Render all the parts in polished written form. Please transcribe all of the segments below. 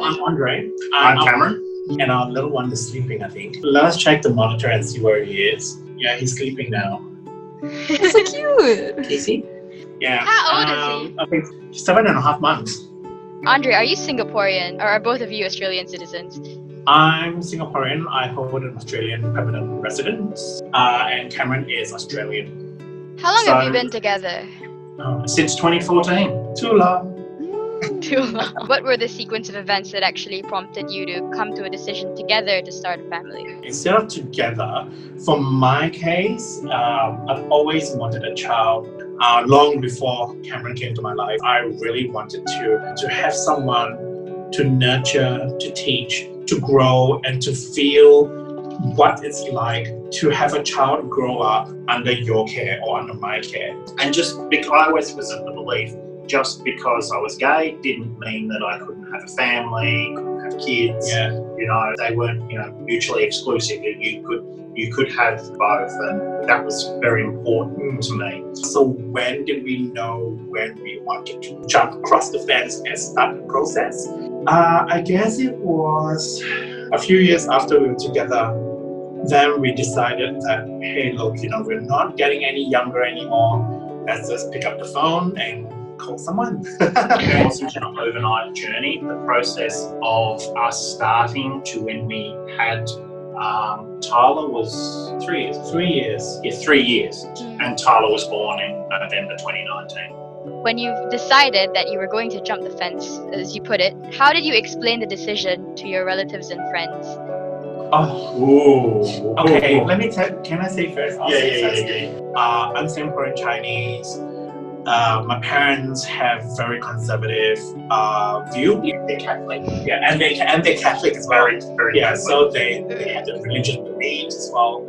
I'm Andre. I'm Cameron. And our little one is sleeping, I think. Let's check the monitor and see where he is. Yeah, he's sleeping now. That's so cute. Casey? Yeah. How old is he? I think 7.5 months. Andre, are you Singaporean or are both of you Australian citizens? I'm Singaporean. I hold an Australian permanent residence. And Cameron is Australian. How long have you been together? Since 2014. Too long. Too long. What were the sequence of events that actually prompted you to come to a decision together to start a family? Instead of together, for my case, I've always wanted a child. Long before Cameron came to my life, I really wanted to have someone to nurture, to teach, to grow, and to feel what it's like to have a child grow up under your care or under my care. And just because I always was of the belief, just because I was gay didn't mean that I couldn't have a family, couldn't have kids. Yeah. You know, they weren't, mutually exclusive. You could have both, and that was very important to me. So when did we know when we wanted to jump across the fence and start the process? I guess it was a few years after we were together. Then we decided that, hey, look, we're not getting any younger anymore. Let's just pick up the phone and call someone. It wasn't an overnight journey. The process of us starting to when we had Tyler was 3 years. 3 years. Yeah, 3 years. And Tyler was born in November 2019. When you decided that you were going to jump the fence, as you put it, how did you explain the decision to your relatives and friends? Okay, let me tell. Can I say first? Yeah. I'm Singaporean Chinese. My parents have very conservative view. They're Catholic. Yeah, and they're Catholic as well. Very Yeah, Catholic. so they have the religious beliefs as well.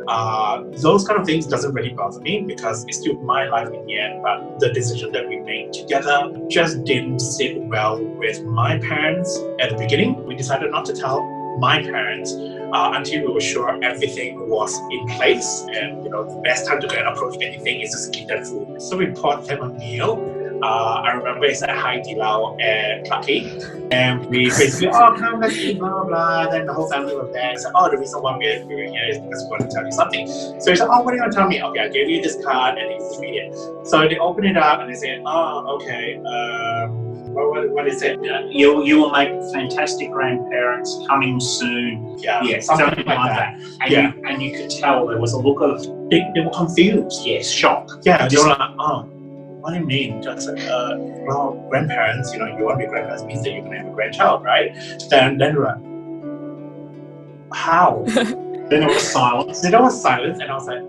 Those kind of things doesn't really bother me because it's still my life in the end. But the decision that we made together just didn't sit well with my parents at the beginning. We decided not to tell my parents until we were sure everything was in place, and the best time to go and approach anything is just give them food. So we bought them a meal. I remember it's at heartily at Clarke Quay, and we basically come, let's eat, blah blah blah. Then the whole family was there. Said, the reason why we're here is because we want to tell you something. So he said, what are you going to tell me? Okay, I gave you this card and you just read it. So they open it up and they say, okay. What is it? You will make fantastic grandparents coming soon. Yeah, something like that. And you could tell there was a look of They were confused. yes, shock. Yeah, they were like, what do you mean? Just well, grandparents, you want to be grandparents means that you're going to have a grandchild, right? Then they were like, how? Then there was silence. Then there was silence, and I was like,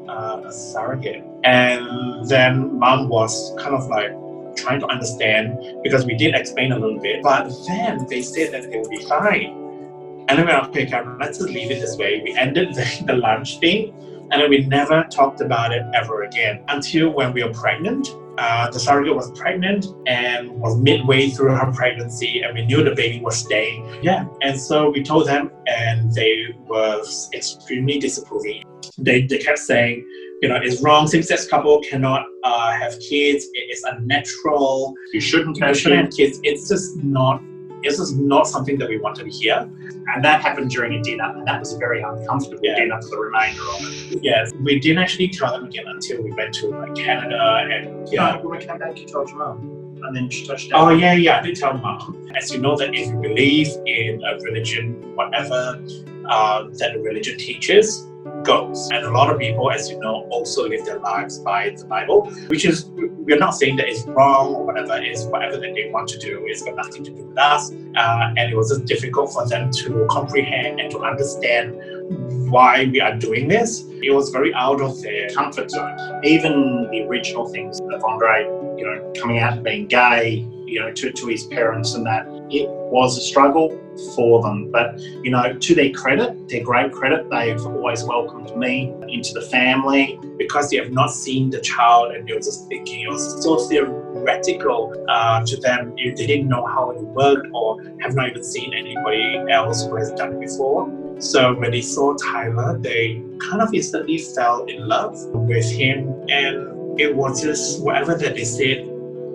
a surrogate. And then mom was kind of like trying to understand because we did explain a little bit, but then they said that they would be fine. And then we were like, okay, Cameron, let's just leave it this way. We ended the lunch thing, and then we never talked about it ever again until when we were pregnant. The surrogate was pregnant and was midway through her pregnancy, and we knew the baby was staying. Yeah, and so we told them, and they were extremely disapproving. They kept saying, it's wrong. Same-sex couple cannot have kids. It is unnatural. You shouldn't have have kids. It's just not something that we wanted to hear. And that happened during a dinner, and that was a very uncomfortable dinner for the remainder of it. Yes, we didn't actually tell them again until we went to Canada and When we came back, you told your mum, and then she touched Oh yeah, I did tell mom. As you know, that if you believe in a religion, whatever that the religion teaches goes. And a lot of people, as you know, also live their lives by the Bible, which is, we're not saying that it's wrong or whatever. It's whatever that they want to do. It's got nothing to do with us. And it was just difficult for them to comprehend and to understand why we are doing this. It was very out of their comfort zone. Even the original things of Andre, coming out and being gay, to his parents and that, it was a struggle for them. But, to their credit, their great credit, they've always welcomed me into the family. Because they have not seen the child and they were just thinking it was so theoretical to them. They didn't know how it worked or have not even seen anybody else who has done it before. So when they saw Tyler, they kind of instantly fell in love with him, and it was just whatever that they said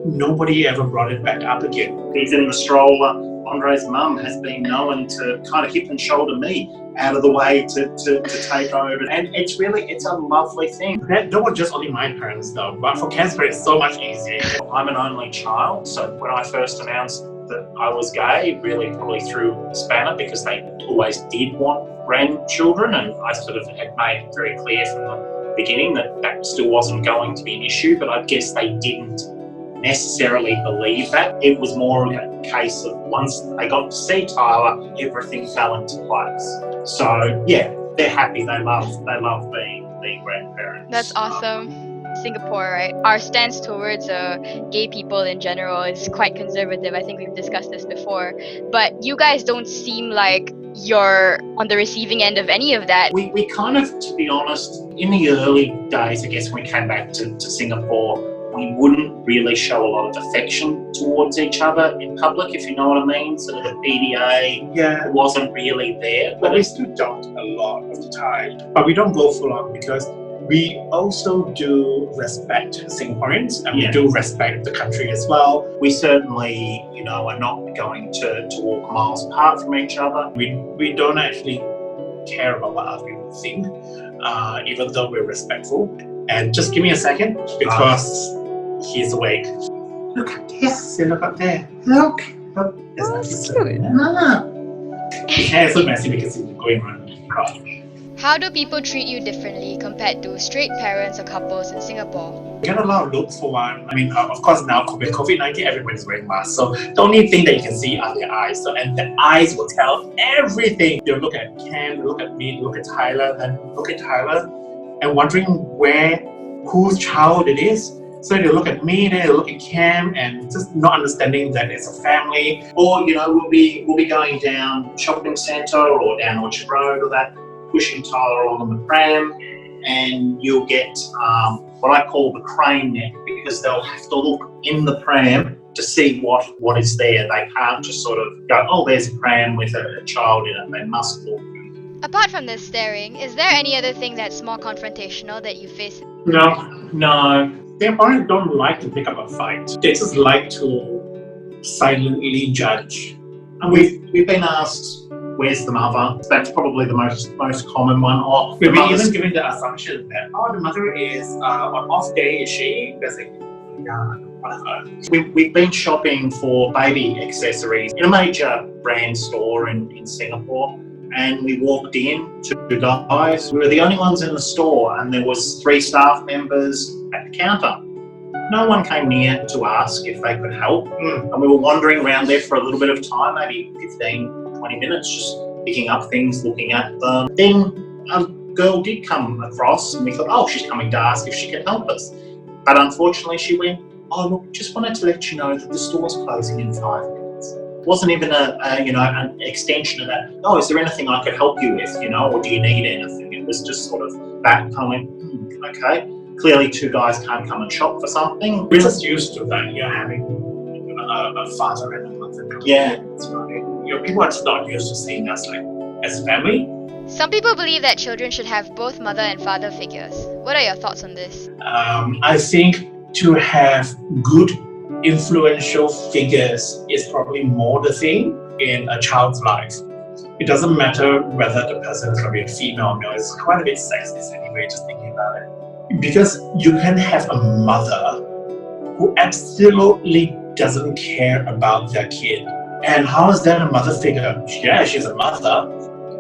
nobody ever brought it back up again. He's in the stroller. Andre's mum has been known to kind of hip and shoulder me out of the way to take over. And it's a lovely thing. That was just only my parents though, but for Casper it's so much easier. I'm an only child, so when I first announced that I was gay, really probably threw a spanner because they always did want grandchildren, and I sort of had made very clear from the beginning that still wasn't going to be an issue, but I guess they didn't necessarily believe that. It was more a case of once they got to see Tyler, everything fell into place. So yeah, they're happy. They love being grandparents. That's awesome. Singapore, right? Our stance towards gay people in general is quite conservative. I think we've discussed this before. But you guys don't seem like you're on the receiving end of any of that. We kind of, to be honest, in the early days, I guess when we came back to Singapore, we wouldn't really show a lot of affection towards each other in public, if you know what I mean. So the PDA wasn't really there. But we still don't a lot of the time. But we don't go full on because we also do respect Singaporeans and we do respect the country as well. We certainly, are not going to walk miles apart from each other. We don't actually care about what other people think, even though we're respectful. And just give me a second because he's awake. Look up there. See, look up there. Look. That's cute. His hair is so messy because he's going around crying. How do people treat you differently compared to straight parents or couples in Singapore? We get a lot of looks for one. I mean, of course, now COVID-19, everybody's wearing masks. So the only thing that you can see are their eyes. So, and the eyes will tell everything. They'll look at Cam, look at me, look at Tyler, then look at Tyler, and wondering whose child it is. So they look at me, they look at Cam, and just not understanding that it's a family. Or, we'll be going down shopping centre or down Orchard Road or that, pushing Tyler along on the pram, and you'll get what I call the crane neck, because they'll have to look in the pram to see what is there. They can't just sort of go, oh, there's a pram with a child in it. They must look. Apart from this staring, is there any other thing that's more confrontational that you face? No. Singaporeans don't like to pick up a fight. They just like to silently judge. And we've been asked, where's the mother? That's probably the most common one. We've been even given the assumption that, the mother is on off day, is she? That's like, yeah, whatever. We've been shopping for baby accessories in a major brand store in Singapore, and we walked in, two guys. We were the only ones in the store, and there was 3 staff members at the counter. No one came near to ask if they could help, and we were wandering around there for a little bit of time, maybe 15-20 minutes, just picking up things, looking at them. Then a girl did come across, and we thought, she's coming to ask if she could help us. But unfortunately, she went, look, just wanted to let you know that the store's closing in 5 minutes. It wasn't even an extension of that. Is there anything I could help you with, or do you need anything? It was just sort of that kind of, okay. Clearly, 2 guys can't come and shop for something. We're just used to that. You're having a father and a mother. Yeah. That's right. People are just not used to seeing us as family. Some people believe that children should have both mother and father figures. What are your thoughts on this? I think to have good, influential figures is probably more the thing in a child's life. It doesn't matter whether the person is going to be a female or male. It's quite a bit sexist anyway, just thinking about it. Because you can have a mother who absolutely doesn't care about their kid. And how is that a mother figure? Yeah, she's a mother.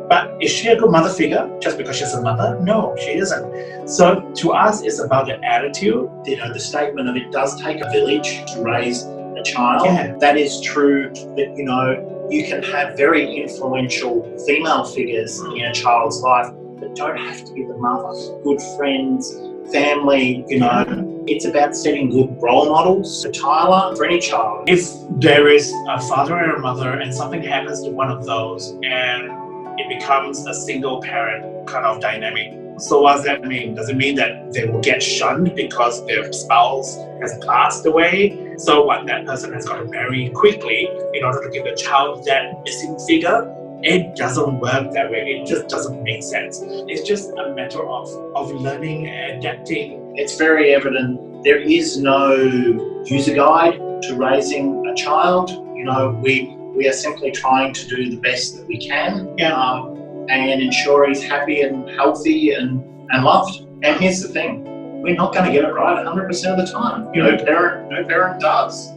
But is she a good mother figure just because she's a mother? No, she isn't. So to us, it's about the attitude. The statement of it does take a village to raise a child. Yeah. That is true that, you can have very influential female figures in a child's life that don't have to be the mother. Good friends, family, it's about setting good role models for Tyler, for any child. If there is a father and a mother and something happens to one of those and it becomes a single parent kind of dynamic, so what does that mean? Does it mean that they will get shunned because their spouse has passed away? So what, that person has got to marry quickly in order to give the child that missing figure? It doesn't work that way. It just doesn't make sense. It's just a matter of learning and adapting. It's very evident there is no user guide to raising a child. We are simply trying to do the best that we can, and ensure he's happy and healthy and loved. And here's the thing, we're not going to get it right 100% of the time. No parent does.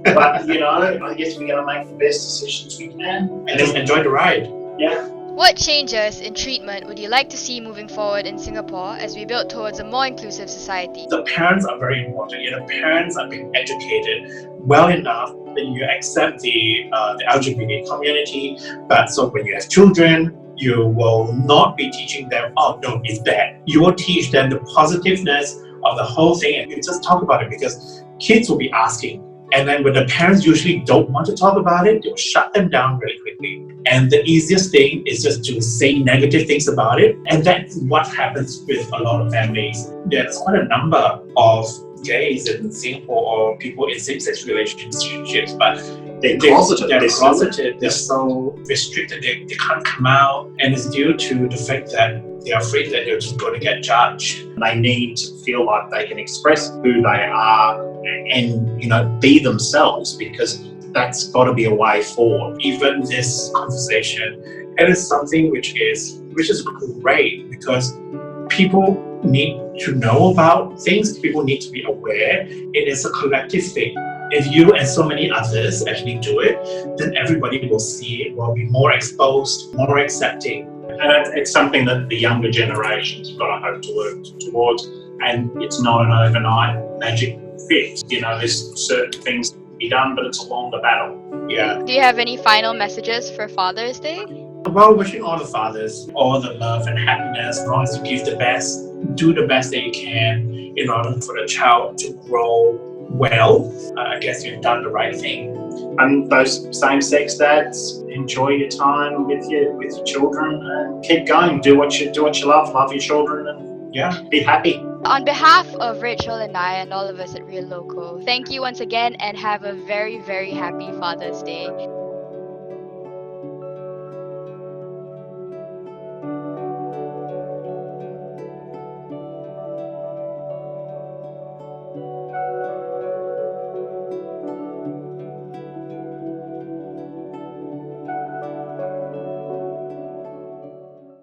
But, I guess we're going to make the best decisions we can. And just enjoy the ride. Yeah. What changes in treatment would you like to see moving forward in Singapore as we build towards a more inclusive society? The parents are very important. The parents are being educated well enough that you accept the LGBT community. But so when you have children, you will not be teaching them, oh no, it's bad. You will teach them the positiveness of the whole thing, and you just talk about it, because kids will be asking. And then when the parents usually don't want to talk about it, they'll shut them down really quickly. And the easiest thing is just to say negative things about it. And that's what happens with a lot of families. There's quite a number of gays in Singapore or people in same-sex relationships, but they're closeted. They're so restricted, they can't come out. And it's due to the fact that they're afraid that they're just going to get judged. They need to feel like they can express who they are and be themselves, because that's got to be a way forward. Even this conversation, it is something which is great, because people need to know about things. People need to be aware. It is a collective thing. If you and so many others actually do it, then everybody will see it, will be more exposed, more accepting. And it's something that the younger generations have got to hope to work towards. And it's not an overnight magic fix. There's certain things to be done, but it's a longer battle. Yeah. Do you have any final messages for Father's Day? Well, wishing all the fathers all the love and happiness, as long as you give the best, do the best that you can in order for the child to grow well. I guess you've done the right thing. And those same-sex dads, enjoy your time with your children and keep going. Do what you love your children, and be happy. On behalf of Rachel and I and all of us at Real Local, thank you once again and have a very, very happy Father's Day.